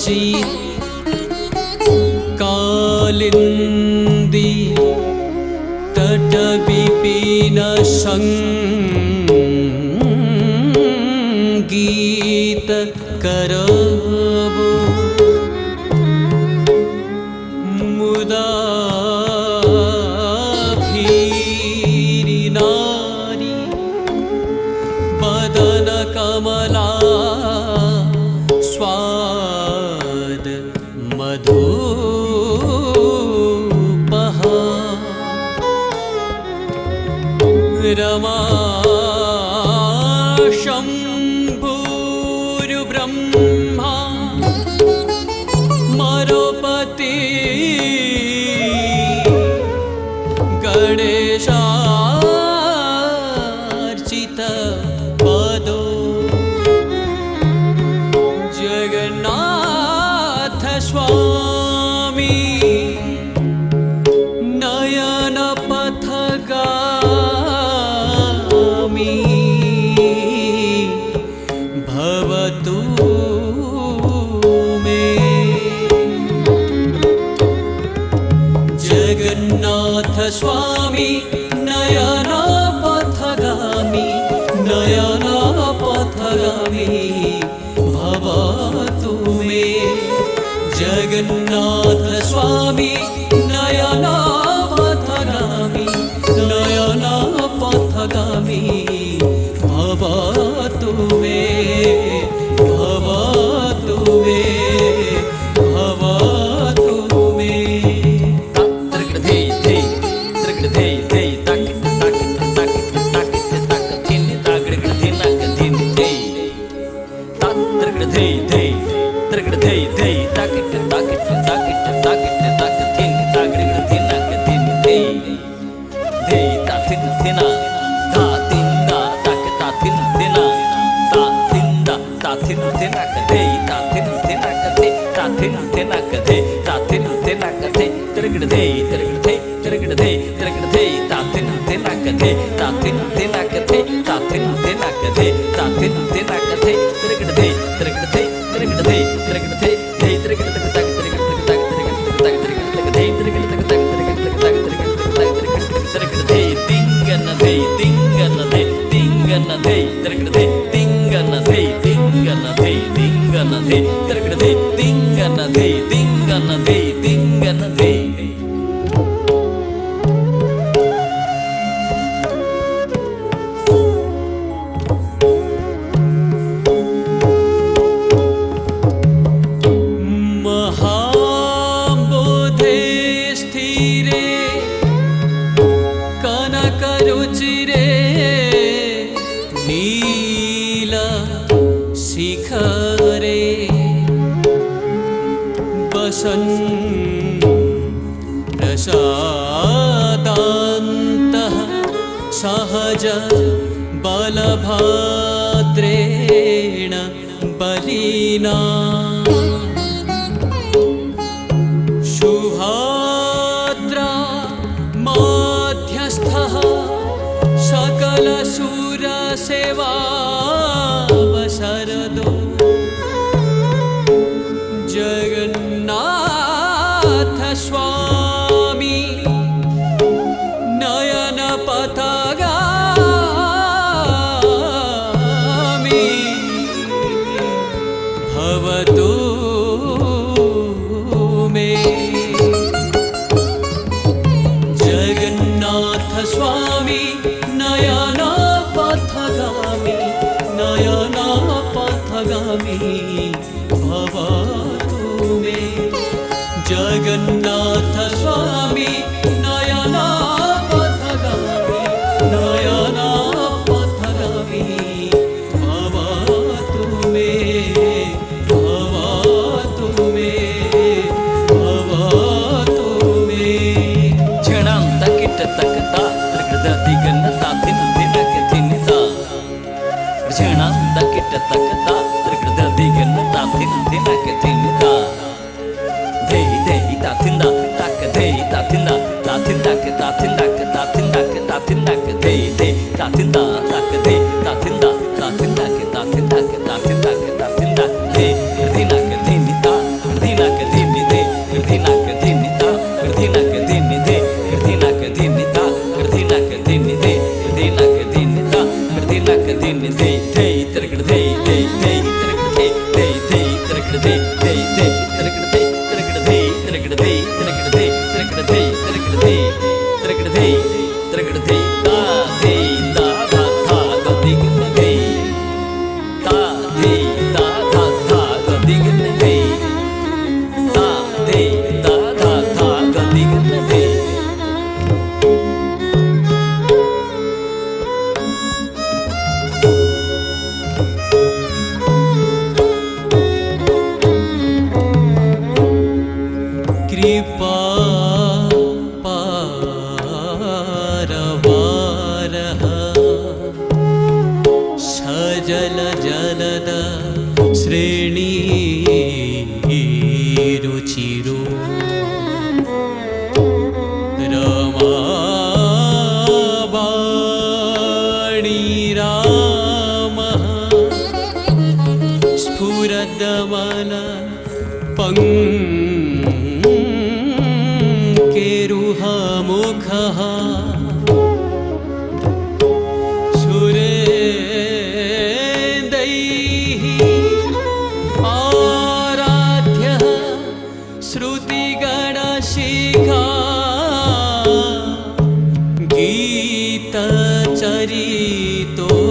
काची कालिंदी तट विपिन संगीत करबो मुदा भीरी नारी बदन कमला स्वाद मधुपहा रमा शंभुर्ब्रह्मा मरोपति गणेशार्चित पदो जगन्नाथ स्वामी नयन पथगामी भवतु मे जगन्नाथ स्वामी नयन पथगामी भवतु मे जगन्नाथ स्वामी नयन पथगामी भवतु मे भवतु मे भवतु मे महाबोधे स्थिरे कनकरुचिरे नील शिखरे वसन् प्रसादान्तः सहज बलभद्रेण बलिना शुभाद्रा मध्यस्थः सकलसुरसेवावसरदो जगन्नाथ स्वामी नयन पथगामी भवतु मे जगन्नाथ स्वामी नयन पथगामी भवतु मे जगन्नाथ स्वामी नयन पथगामी भवतु मे भवतु मे भवतु मे क्षणं तकिट तकता प्रकृति गन्नता थिन थिन के थिनता क्षणं तकिट तकता प्रकृति गन्नता थिन थिन के थिनता देहि देहि ता थिंदा तक देहि ता थिंदा के ता थिंदा के ता थिंदा के ता थिंदा के देहि दे ता थिंदा तक दे ता थिंदा के ता थिंदा के ता थिंदा के ता थिंदा के ता थिंदा दे थिना के थिनिता धिन धे धे तरकड़ धे धे धे तरकड़ धे धे धे तरकड़ धे धे धे तरकड़ धे तरकड़ धे तरकड़ धे तरकड़ धे तरकड़ धे तरकड़ धे तरकड़ धे तरकड़ धे ता धे ता धा धा गति गिन धे ता धे ता धा धा गति गिन धे ता धे ता धा धा गति गिन धे कृपा पारवारः सजल जलद श्रेणी रुचिरो रमाबाणी रामः स्फुरदमन केरुहमुखः सुरेन्दैः आराध्यः श्रुतिगणशिखा गीतचरितो